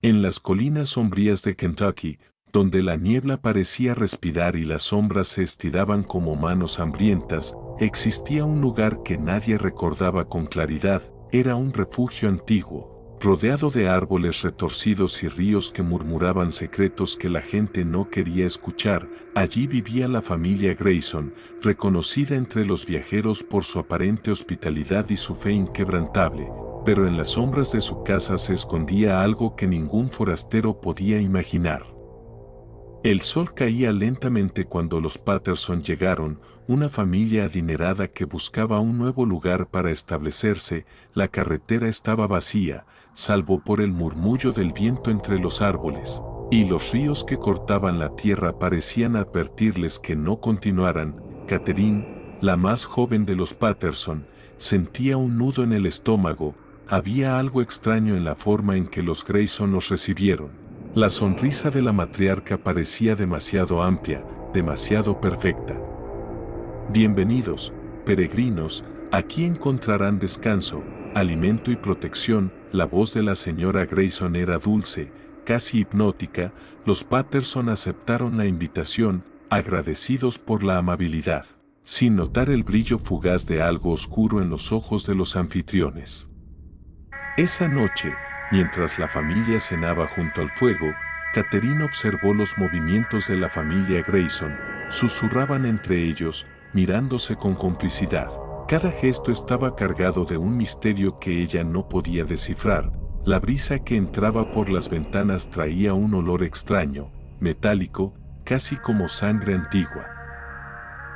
En las colinas sombrías de Kentucky, donde la niebla parecía respirar y las sombras se estiraban como manos hambrientas, existía un lugar que nadie recordaba con claridad. Era un refugio antiguo, rodeado de árboles retorcidos y ríos que murmuraban secretos que la gente no quería escuchar. Allí vivía la familia Grayson, reconocida entre los viajeros por su aparente hospitalidad y su fe inquebrantable. Pero en las sombras de su casa se escondía algo que ningún forastero podía imaginar. El sol caía lentamente cuando los Patterson llegaron, una familia adinerada que buscaba un nuevo lugar para establecerse. La carretera estaba vacía, salvo por el murmullo del viento entre los árboles, y los ríos que cortaban la tierra parecían advertirles que no continuaran. Catherine, la más joven de los Patterson, sentía un nudo en el estómago. Había algo extraño en la forma en que los Grayson los recibieron. La sonrisa de la matriarca parecía demasiado amplia, demasiado perfecta. Bienvenidos, peregrinos, aquí encontrarán descanso, alimento y protección. La voz de la señora Grayson era dulce, casi hipnótica. Los Patterson aceptaron la invitación, agradecidos por la amabilidad, sin notar el brillo fugaz de algo oscuro en los ojos de los anfitriones. Esa noche, mientras la familia cenaba junto al fuego, Catherine observó los movimientos de la familia Grayson. Susurraban entre ellos, mirándose con complicidad. Cada gesto estaba cargado de un misterio que ella no podía descifrar. La brisa que entraba por las ventanas traía un olor extraño, metálico, casi como sangre antigua.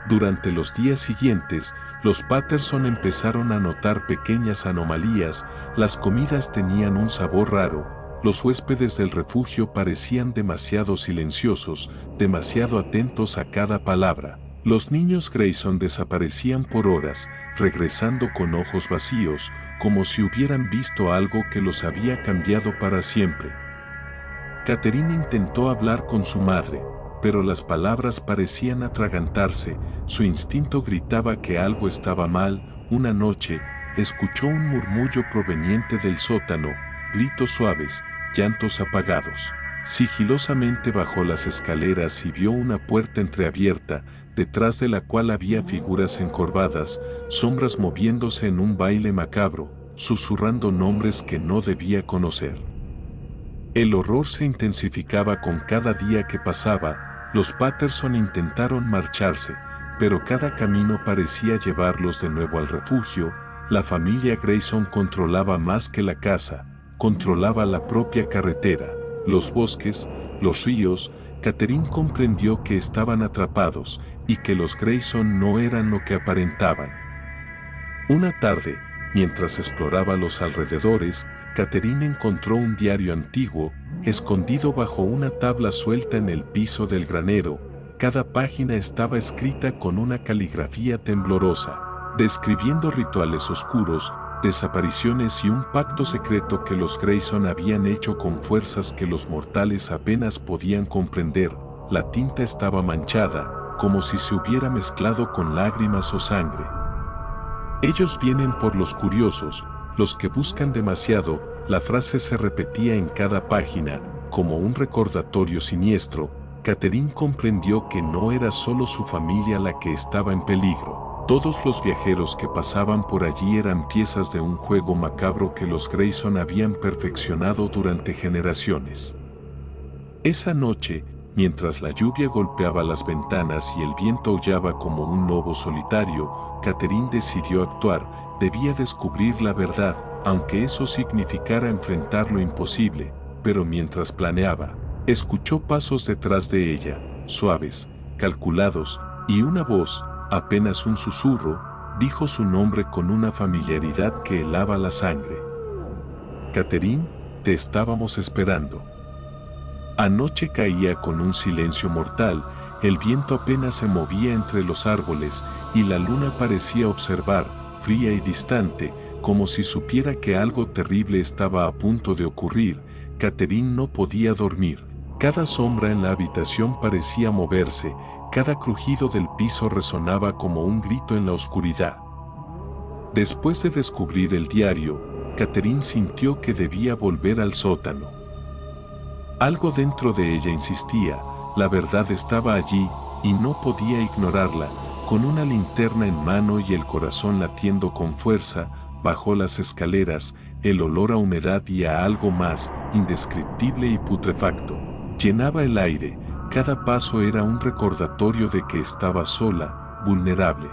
Durante los días siguientes, los Patterson empezaron a notar pequeñas anomalías. Las comidas tenían un sabor raro, los huéspedes del refugio parecían demasiado silenciosos, demasiado atentos a cada palabra. Los niños Grayson desaparecían por horas, regresando con ojos vacíos, como si hubieran visto algo que los había cambiado para siempre. Catherine intentó hablar con su madre, pero las palabras parecían atragantarse. Su instinto gritaba que algo estaba mal. Una noche, escuchó un murmullo proveniente del sótano, gritos suaves, llantos apagados. Sigilosamente bajó las escaleras y vio una puerta entreabierta, detrás de la cual había figuras encorvadas, sombras moviéndose en un baile macabro, susurrando nombres que no debía conocer. El horror se intensificaba con cada día que pasaba. Los Patterson intentaron marcharse, pero cada camino parecía llevarlos de nuevo al refugio. La familia Grayson controlaba más que la casa, controlaba la propia carretera, los bosques, los ríos. Catherine comprendió que estaban atrapados y que los Grayson no eran lo que aparentaban. Una tarde, mientras exploraba los alrededores, Catherine encontró un diario antiguo, escondido bajo una tabla suelta en el piso del granero. Cada página estaba escrita con una caligrafía temblorosa, describiendo rituales oscuros, desapariciones y un pacto secreto que los Grayson habían hecho con fuerzas que los mortales apenas podían comprender. La tinta estaba manchada, como si se hubiera mezclado con lágrimas o sangre. Ellos vienen por los curiosos, los que buscan demasiado. La frase se repetía en cada página, como un recordatorio siniestro. Catherine comprendió que no era solo su familia la que estaba en peligro. Todos los viajeros que pasaban por allí eran piezas de un juego macabro que los Grayson habían perfeccionado durante generaciones. Esa noche, mientras la lluvia golpeaba las ventanas y el viento aullaba como un lobo solitario, Catherine decidió actuar. Debía descubrir la verdad, aunque eso significara enfrentar lo imposible. Pero mientras planeaba, escuchó pasos detrás de ella, suaves, calculados, y una voz, apenas un susurro, dijo su nombre con una familiaridad que helaba la sangre. Catherine, te estábamos esperando. Anoche caía con un silencio mortal. El viento apenas se movía entre los árboles y la luna parecía observar, fría y distante, como si supiera que algo terrible estaba a punto de ocurrir. Catherine no podía dormir. Cada sombra en la habitación parecía moverse, cada crujido del piso resonaba como un grito en la oscuridad. Después de descubrir el diario, Catherine sintió que debía volver al sótano. Algo dentro de ella insistía, la verdad estaba allí, y no podía ignorarla. Con una linterna en mano y el corazón latiendo con fuerza, bajó las escaleras, el olor a humedad y a algo más, indescriptible y putrefacto, llenaba el aire. Cada paso era un recordatorio de que estaba sola, vulnerable.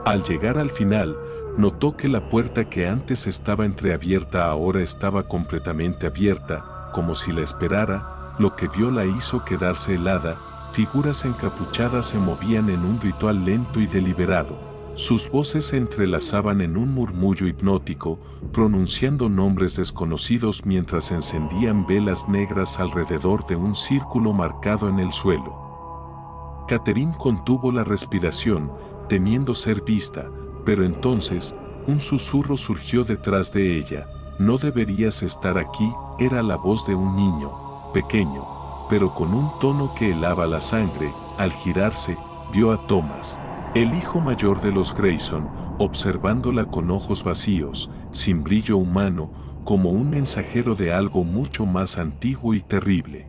Al llegar al final, notó que la puerta que antes estaba entreabierta ahora estaba completamente abierta, como si la esperara. Lo que vio la hizo quedarse helada. Figuras encapuchadas se movían en un ritual lento y deliberado. Sus voces se entrelazaban en un murmullo hipnótico, pronunciando nombres desconocidos mientras encendían velas negras alrededor de un círculo marcado en el suelo. Catherine contuvo la respiración, temiendo ser vista, pero entonces, un susurro surgió detrás de ella. No deberías estar aquí, era la voz de un niño, pequeño, pero con un tono que helaba la sangre. Al girarse, vio a Thomas, el hijo mayor de los Grayson, observándola con ojos vacíos, sin brillo humano, como un mensajero de algo mucho más antiguo y terrible.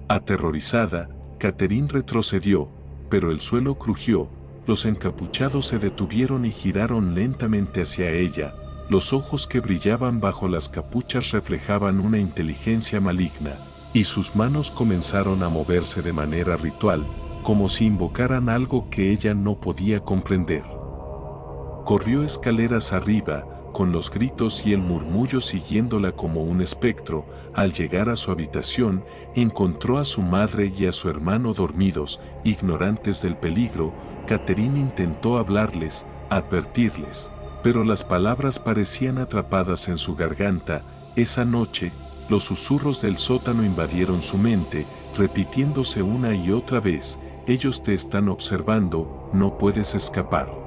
Aterrorizada, Catherine retrocedió, pero el suelo crujió. Los encapuchados se detuvieron y giraron lentamente hacia ella. Los ojos que brillaban bajo las capuchas reflejaban una inteligencia maligna, y sus manos comenzaron a moverse de manera ritual, como si invocaran algo que ella no podía comprender. Corrió escaleras arriba, con los gritos y el murmullo siguiéndola como un espectro. Al llegar a su habitación, encontró a su madre y a su hermano dormidos, ignorantes del peligro. Catherine intentó hablarles, advertirles, pero las palabras parecían atrapadas en su garganta. Esa noche, los susurros del sótano invadieron su mente, repitiéndose una y otra vez: ellos te están observando, no puedes escapar.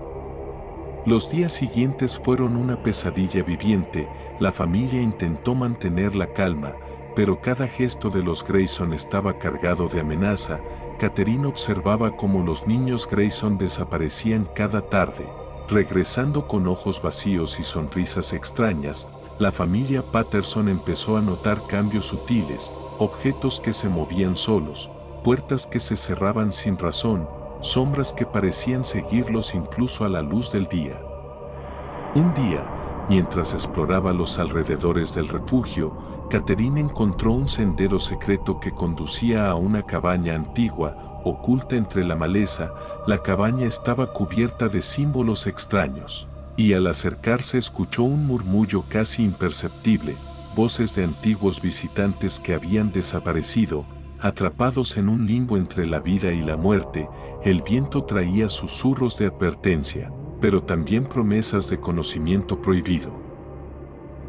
Los días siguientes fueron una pesadilla viviente. La familia intentó mantener la calma, pero cada gesto de los Grayson estaba cargado de amenaza. Catherine observaba cómo los niños Grayson desaparecían cada tarde, regresando con ojos vacíos y sonrisas extrañas. La familia Patterson empezó a notar cambios sutiles, objetos que se movían solos, puertas que se cerraban sin razón, sombras que parecían seguirlos incluso a la luz del día. Un día, mientras exploraba los alrededores del refugio, Catherine encontró un sendero secreto que conducía a una cabaña antigua, oculta entre la maleza. La cabaña estaba cubierta de símbolos extraños, y al acercarse escuchó un murmullo casi imperceptible, voces de antiguos visitantes que habían desaparecido, atrapados en un limbo entre la vida y la muerte. El viento traía susurros de advertencia, pero también promesas de conocimiento prohibido.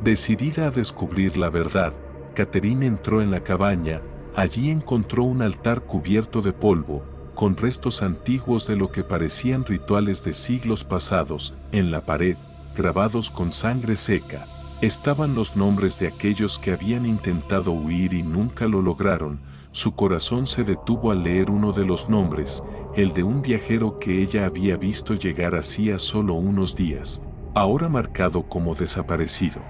Decidida a descubrir la verdad, Catherine entró en la cabaña. Allí encontró un altar cubierto de polvo, con restos antiguos de lo que parecían rituales de siglos pasados. En la pared, grabados con sangre seca, estaban los nombres de aquellos que habían intentado huir y nunca lo lograron. Su corazón se detuvo al leer uno de los nombres, el de un viajero que ella había visto llegar hacía solo unos días, ahora marcado como desaparecido.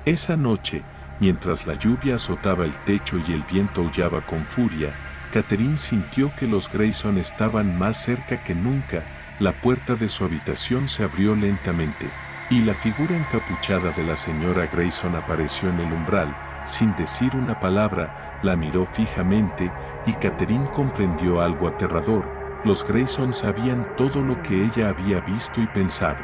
Esa noche, mientras la lluvia azotaba el techo y el viento aullaba con furia, Catherine sintió que los Grayson estaban más cerca que nunca. La puerta de su habitación se abrió lentamente, y la figura encapuchada de la señora Grayson apareció en el umbral. Sin decir una palabra, la miró fijamente, y Catherine comprendió algo aterrador: los Grayson sabían todo lo que ella había visto y pensado.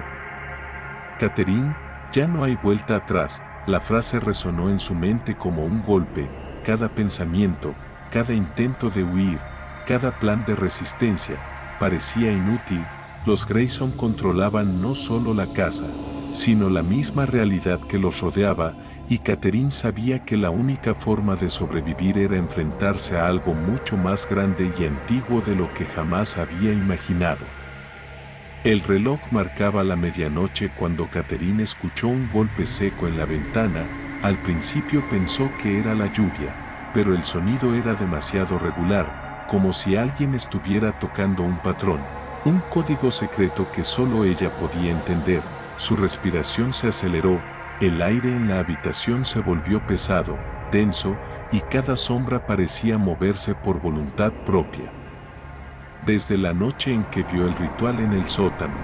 Catherine, ya no hay vuelta atrás. La frase resonó en su mente como un golpe. Cada pensamiento, cada intento de huir, cada plan de resistencia, parecía inútil. Los Grayson controlaban no solo la casa, sino la misma realidad que los rodeaba, y Catherine sabía que la única forma de sobrevivir era enfrentarse a algo mucho más grande y antiguo de lo que jamás había imaginado. El reloj marcaba la medianoche cuando Catherine escuchó un golpe seco en la ventana. Al principio pensó que era la lluvia, pero el sonido era demasiado regular, como si alguien estuviera tocando un patrón, un código secreto que solo ella podía entender. Su respiración se aceleró, el aire en la habitación se volvió pesado, intenso, y cada sombra parecía moverse por voluntad propia. Desde la noche en que vio el ritual en el sótano,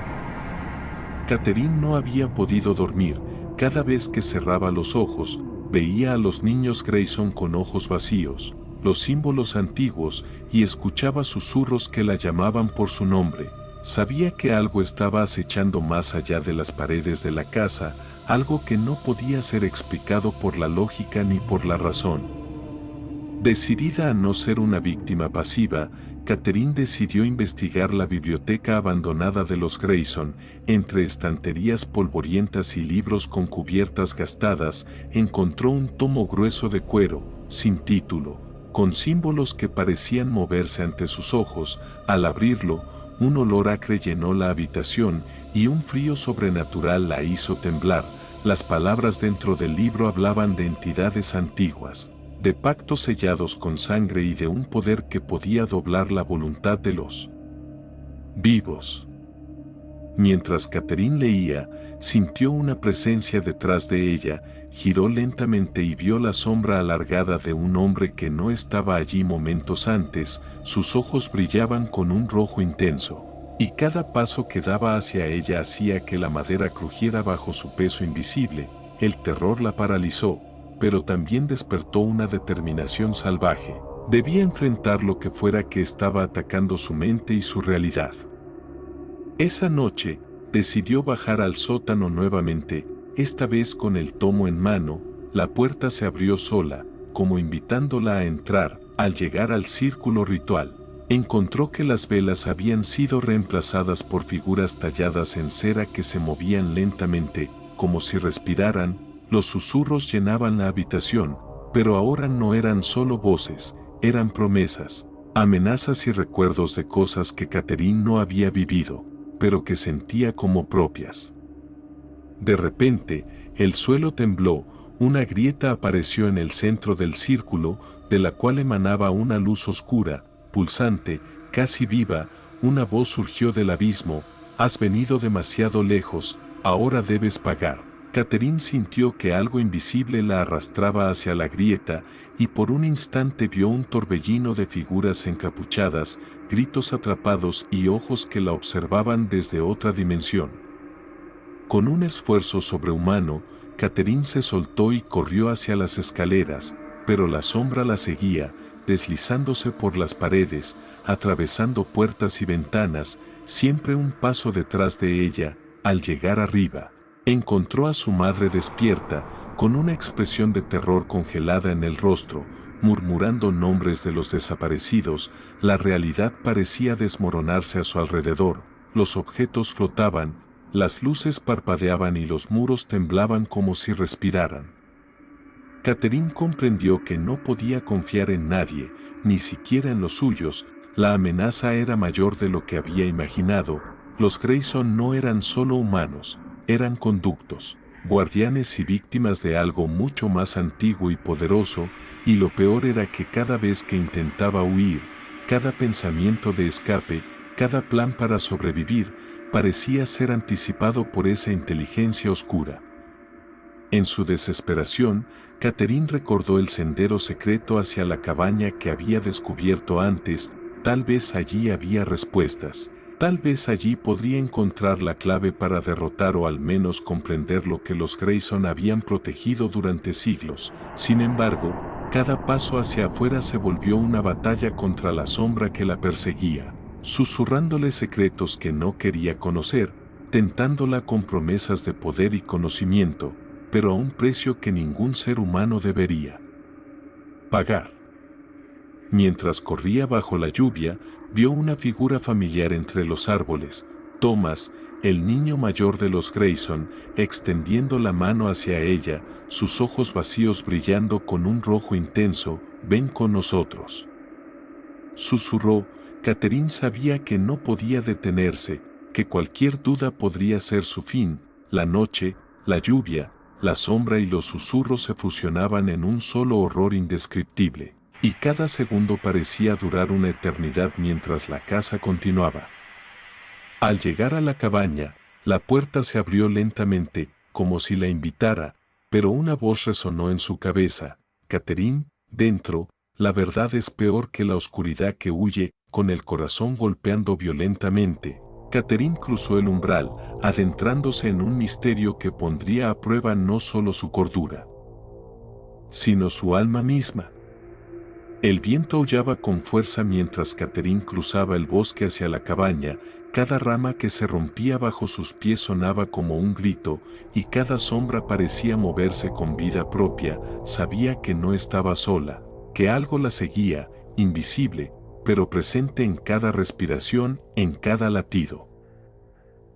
Catherine no había podido dormir. Cada vez que cerraba los ojos, veía a los niños Grayson con ojos vacíos, los símbolos antiguos, y escuchaba susurros que la llamaban por su nombre. Sabía que algo estaba acechando más allá de las paredes de la casa, algo que no podía ser explicado por la lógica ni por la razón. Decidida a no ser una víctima pasiva, Catherine decidió investigar la biblioteca abandonada de los Grayson. Entre estanterías polvorientas y libros con cubiertas gastadas, encontró un tomo grueso de cuero, sin título, con símbolos que parecían moverse ante sus ojos. Al abrirlo, un olor acre llenó la habitación y un frío sobrenatural la hizo temblar. Las palabras dentro del libro hablaban de entidades antiguas, de pactos sellados con sangre y de un poder que podía doblar la voluntad de los vivos. Mientras Catherine leía, sintió una presencia detrás de ella, giró lentamente y vio la sombra alargada de un hombre que no estaba allí momentos antes. Sus ojos brillaban con un rojo intenso, y cada paso que daba hacia ella hacía que la madera crujiera bajo su peso invisible. El terror la paralizó, pero también despertó una determinación salvaje. Debía enfrentar lo que fuera que estaba atacando su mente y su realidad. Esa noche, decidió bajar al sótano nuevamente, esta vez con el tomo en mano. La puerta se abrió sola, como invitándola a entrar. Al llegar al círculo ritual, encontró que las velas habían sido reemplazadas por figuras talladas en cera que se movían lentamente, como si respiraran. Los susurros llenaban la habitación, pero ahora no eran solo voces, eran promesas, amenazas y recuerdos de cosas que Catherine no había vivido, pero que sentía como propias. De repente, el suelo tembló, una grieta apareció en el centro del círculo, de la cual emanaba una luz oscura, pulsante, casi viva. Una voz surgió del abismo: «Has venido demasiado lejos, ahora debes pagar». Catherine sintió que algo invisible la arrastraba hacia la grieta, y por un instante vio un torbellino de figuras encapuchadas, gritos atrapados y ojos que la observaban desde otra dimensión. Con un esfuerzo sobrehumano, Catherine se soltó y corrió hacia las escaleras, pero la sombra la seguía, deslizándose por las paredes, atravesando puertas y ventanas, siempre un paso detrás de ella. Al llegar arriba, encontró a su madre despierta, con una expresión de terror congelada en el rostro, murmurando nombres de los desaparecidos. La realidad parecía desmoronarse a su alrededor, los objetos flotaban, las luces parpadeaban y los muros temblaban como si respiraran. Catherine comprendió que no podía confiar en nadie, ni siquiera en los suyos. La amenaza era mayor de lo que había imaginado. Los Grayson no eran solo humanos, eran conductos, guardianes y víctimas de algo mucho más antiguo y poderoso, y lo peor era que cada vez que intentaba huir, cada pensamiento de escape, cada plan para sobrevivir, parecía ser anticipado por esa inteligencia oscura. En su desesperación, Catherine recordó el sendero secreto hacia la cabaña que había descubierto antes. Tal vez allí había respuestas. Tal vez allí podría encontrar la clave para derrotar o al menos comprender lo que los Grayson habían protegido durante siglos. Sin embargo, cada paso hacia afuera se volvió una batalla contra la sombra que la perseguía, susurrándole secretos que no quería conocer, tentándola con promesas de poder y conocimiento, pero a un precio que ningún ser humano debería pagar. Mientras corría bajo la lluvia, vio una figura familiar entre los árboles: Thomas, el niño mayor de los Grayson, extendiendo la mano hacia ella, sus ojos vacíos brillando con un rojo intenso. «Ven con nosotros», susurró. Catherine sabía que no podía detenerse, que cualquier duda podría ser su fin. La noche, la lluvia, la sombra y los susurros se fusionaban en un solo horror indescriptible, y cada segundo parecía durar una eternidad mientras la casa continuaba. Al llegar a la cabaña, la puerta se abrió lentamente, como si la invitara, pero una voz resonó en su cabeza: Catherine, dentro, la verdad es peor que la oscuridad que huye, con el corazón golpeando violentamente. Catherine cruzó el umbral, adentrándose en un misterio que pondría a prueba no solo su cordura, sino su alma misma. El viento aullaba con fuerza mientras Catherine cruzaba el bosque hacia la cabaña. Cada rama que se rompía bajo sus pies sonaba como un grito, y cada sombra parecía moverse con vida propia. Sabía que no estaba sola, que algo la seguía, invisible, pero presente en cada respiración, en cada latido.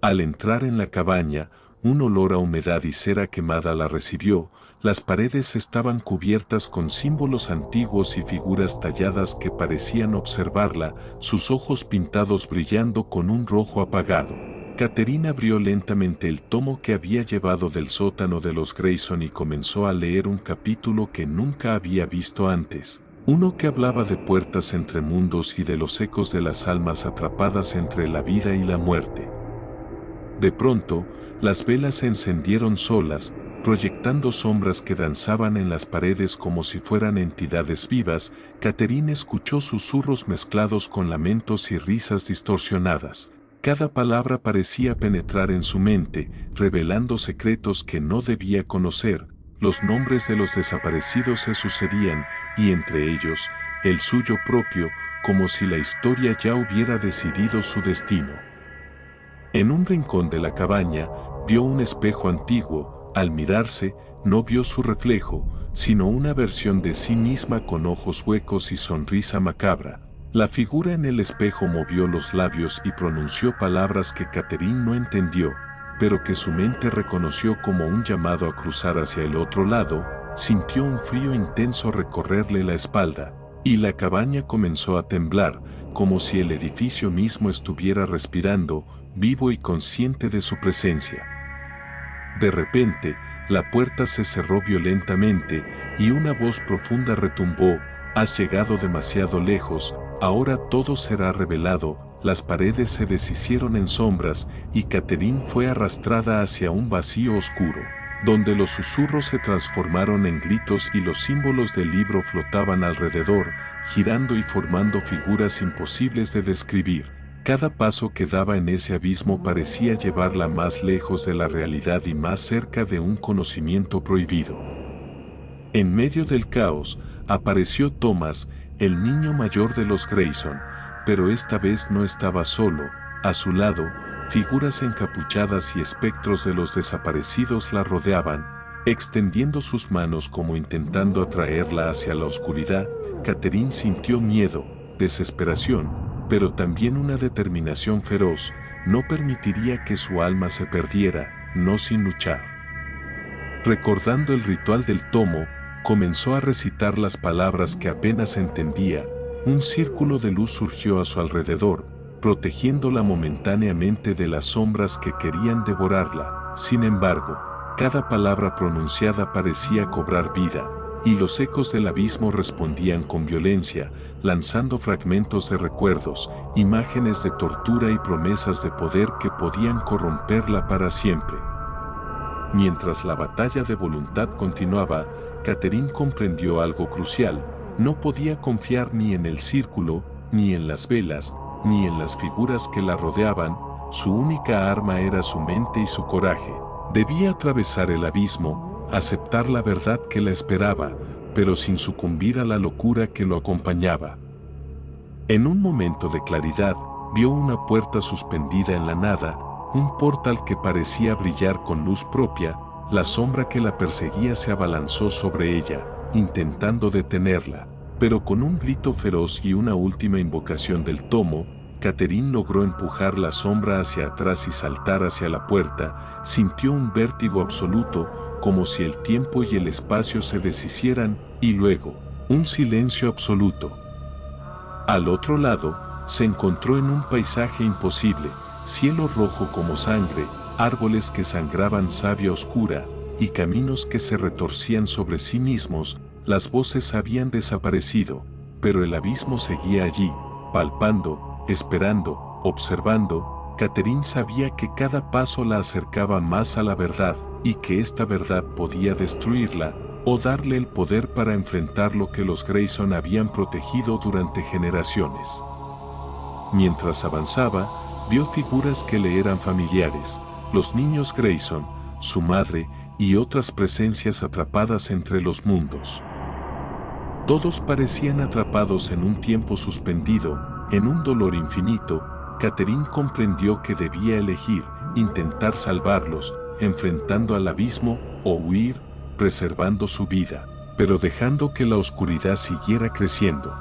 Al entrar en la cabaña, un olor a humedad y cera quemada la recibió. Las paredes estaban cubiertas con símbolos antiguos y figuras talladas que parecían observarla, sus ojos pintados brillando con un rojo apagado. Catherine abrió lentamente el tomo que había llevado del sótano de los Grayson y comenzó a leer un capítulo que nunca había visto antes. Uno que hablaba de puertas entre mundos y de los ecos de las almas atrapadas entre la vida y la muerte. De pronto, las velas se encendieron solas, proyectando sombras que danzaban en las paredes como si fueran entidades vivas. Catherine escuchó susurros mezclados con lamentos y risas distorsionadas. Cada palabra parecía penetrar en su mente, revelando secretos que no debía conocer. Los nombres de los desaparecidos se sucedían, y entre ellos, el suyo propio, como si la historia ya hubiera decidido su destino. En un rincón de la cabaña, vio un espejo antiguo. Al mirarse, no vio su reflejo, sino una versión de sí misma con ojos huecos y sonrisa macabra. La figura en el espejo movió los labios y pronunció palabras que Catherine no entendió, pero que su mente reconoció como un llamado a cruzar hacia el otro lado. Sintió un frío intenso recorrerle la espalda, y la cabaña comenzó a temblar, como si el edificio mismo estuviera respirando, vivo y consciente de su presencia. De repente, la puerta se cerró violentamente y una voz profunda retumbó: «Has llegado demasiado lejos, ahora todo será revelado». Las paredes se deshicieron en sombras y Catherine fue arrastrada hacia un vacío oscuro, donde los susurros se transformaron en gritos y los símbolos del libro flotaban alrededor, girando y formando figuras imposibles de describir. Cada paso que daba en ese abismo parecía llevarla más lejos de la realidad y más cerca de un conocimiento prohibido. En medio del caos, apareció Thomas, el niño mayor de los Grayson, pero esta vez no estaba solo. A su lado, figuras encapuchadas y espectros de los desaparecidos la rodeaban, extendiendo sus manos como intentando atraerla hacia la oscuridad. Catherine sintió miedo, desesperación, pero también una determinación feroz. No permitiría que su alma se perdiera, no sin luchar. Recordando el ritual del tomo, comenzó a recitar las palabras que apenas entendía. Un círculo de luz surgió a su alrededor, protegiéndola momentáneamente de las sombras que querían devorarla. Sin embargo, cada palabra pronunciada parecía cobrar vida, y los ecos del abismo respondían con violencia, lanzando fragmentos de recuerdos, imágenes de tortura y promesas de poder que podían corromperla para siempre. Mientras la batalla de voluntad continuaba, Catherine comprendió algo crucial: no podía confiar ni en el círculo, ni en las velas, ni en las figuras que la rodeaban. Su única arma era su mente y su coraje. Debía atravesar el abismo, aceptar la verdad que la esperaba, pero sin sucumbir a la locura que lo acompañaba. En un momento de claridad, vio una puerta suspendida en la nada, un portal que parecía brillar con luz propia. La sombra que la perseguía se abalanzó sobre ella, intentando detenerla, pero con un grito feroz y una última invocación del tomo, Catherine logró empujar la sombra hacia atrás y saltar hacia la puerta. Sintió un vértigo absoluto, como si el tiempo y el espacio se deshicieran, y luego, un silencio absoluto. Al otro lado, se encontró en un paisaje imposible: cielo rojo como sangre, árboles que sangraban savia oscura, y caminos que se retorcían sobre sí mismos. Las voces habían desaparecido, pero el abismo seguía allí, palpando, esperando, observando. Catherine sabía que cada paso la acercaba más a la verdad, y que esta verdad podía destruirla, o darle el poder para enfrentar lo que los Grayson habían protegido durante generaciones. Mientras avanzaba, vio figuras que le eran familiares, los niños Grayson, su madre y otras presencias atrapadas entre los mundos. Todos parecían atrapados en un tiempo suspendido, en un dolor infinito. Catherine comprendió que debía elegir, intentar salvarlos, enfrentando al abismo, o huir, preservando su vida, pero dejando que la oscuridad siguiera creciendo.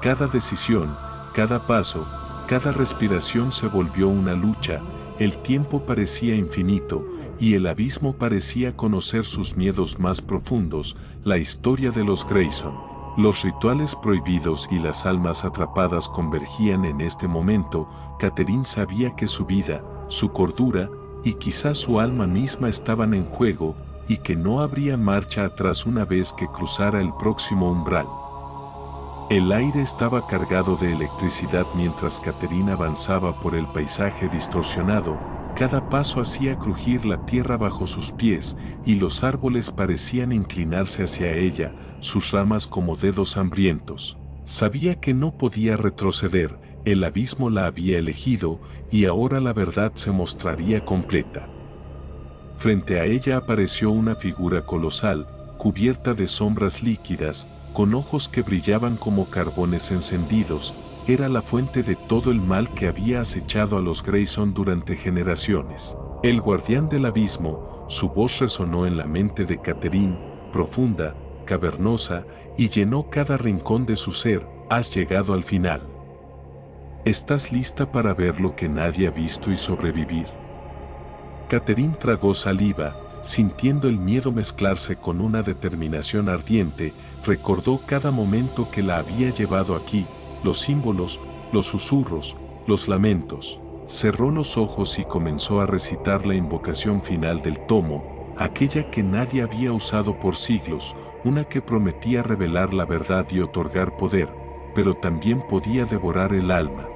Cada decisión, cada paso, cada respiración se volvió una lucha. El tiempo parecía infinito, y el abismo parecía conocer sus miedos más profundos. La historia de los Grayson, los rituales prohibidos y las almas atrapadas convergían en este momento. Catherine sabía que su vida, su cordura, y quizás su alma misma estaban en juego, y que no habría marcha atrás una vez que cruzara el próximo umbral. El aire estaba cargado de electricidad mientras Catherine avanzaba por el paisaje distorsionado. Cada paso hacía crujir la tierra bajo sus pies, y los árboles parecían inclinarse hacia ella, sus ramas como dedos hambrientos. Sabía que no podía retroceder, el abismo la había elegido, y ahora la verdad se mostraría completa. Frente a ella apareció una figura colosal, cubierta de sombras líquidas, con ojos que brillaban como carbones encendidos. Era la fuente de todo el mal que había acechado a los Grayson durante generaciones. El guardián del abismo. Su voz resonó en la mente de Catherine, profunda, cavernosa, y llenó cada rincón de su ser. Has llegado al final. ¿Estás lista para ver lo que nadie ha visto y sobrevivir? Catherine tragó saliva, sintiendo el miedo mezclarse con una determinación ardiente. Recordó cada momento que la había llevado aquí, los símbolos, los susurros, los lamentos. Cerró los ojos y comenzó a recitar la invocación final del tomo, aquella que nadie había usado por siglos, una que prometía revelar la verdad y otorgar poder, pero también podía devorar el alma.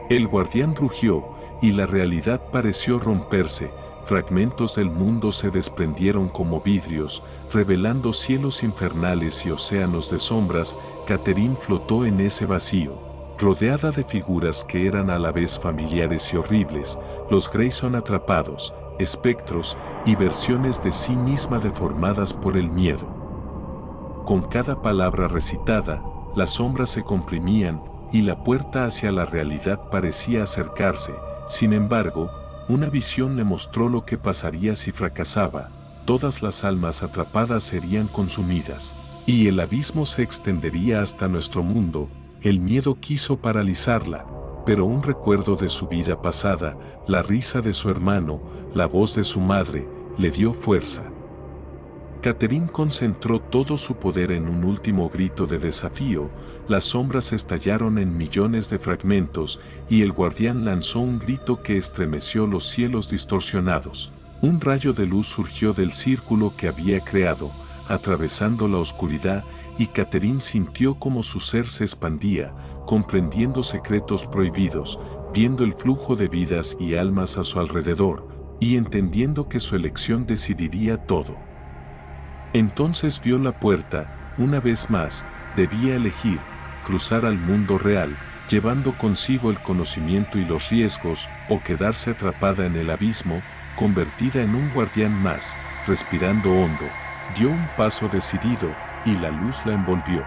El guardián rugió, y la realidad pareció romperse. Fragmentos del mundo se desprendieron como vidrios, revelando cielos infernales y océanos de sombras. Catherine flotó en ese vacío, rodeada de figuras que eran a la vez familiares y horribles, los Grayson atrapados, espectros y versiones de sí misma deformadas por el miedo. Con cada palabra recitada, las sombras se comprimían, y la puerta hacia la realidad parecía acercarse. Sin embargo, una visión le mostró lo que pasaría si fracasaba. Todas las almas atrapadas serían consumidas, y el abismo se extendería hasta nuestro mundo. El miedo quiso paralizarla, pero un recuerdo de su vida pasada, la risa de su hermano, la voz de su madre, le dio fuerza. Catherine concentró todo su poder en un último grito de desafío. Las sombras estallaron en millones de fragmentos, y el guardián lanzó un grito que estremeció los cielos distorsionados. Un rayo de luz surgió del círculo que había creado, atravesando la oscuridad, y Catherine sintió como su ser se expandía, comprendiendo secretos prohibidos, viendo el flujo de vidas y almas a su alrededor, y entendiendo que su elección decidiría todo. Entonces vio la puerta. Una vez más, debía elegir, cruzar al mundo real, llevando consigo el conocimiento y los riesgos, o quedarse atrapada en el abismo, convertida en un guardián más. Respirando hondo, dio un paso decidido, y la luz la envolvió.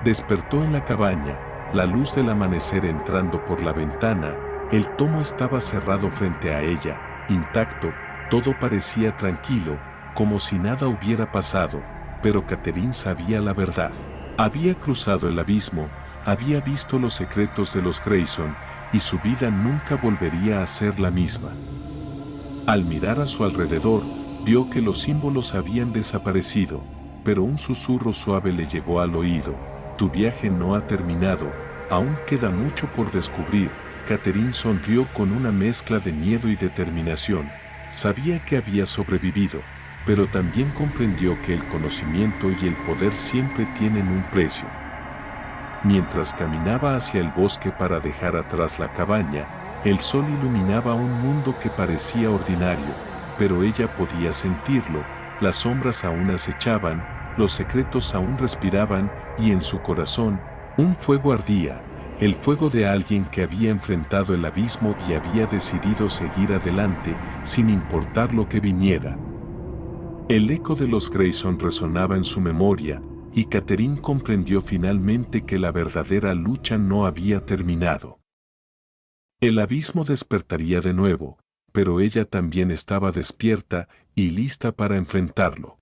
Despertó en la cabaña, la luz del amanecer entrando por la ventana. El tomo estaba cerrado frente a ella, intacto. Todo parecía tranquilo, como si nada hubiera pasado, pero Catherine sabía la verdad. Había cruzado el abismo, había visto los secretos de los Grayson, y su vida nunca volvería a ser la misma. Al mirar a su alrededor, vio que los símbolos habían desaparecido, pero un susurro suave le llegó al oído. Tu viaje no ha terminado, aún queda mucho por descubrir. Catherine sonrió con una mezcla de miedo y determinación. Sabía que había sobrevivido, pero también comprendió que el conocimiento y el poder siempre tienen un precio. Mientras caminaba hacia el bosque para dejar atrás la cabaña, el sol iluminaba un mundo que parecía ordinario, pero ella podía sentirlo. las sombras aún acechaban, los secretos aún respiraban y en su corazón, un fuego ardía, el fuego de alguien que había enfrentado el abismo y había decidido seguir adelante sin importar lo que viniera. El eco de los Grayson resonaba en su memoria, y Catherine comprendió finalmente que la verdadera lucha no había terminado. El abismo despertaría de nuevo, pero ella también estaba despierta y lista para enfrentarlo.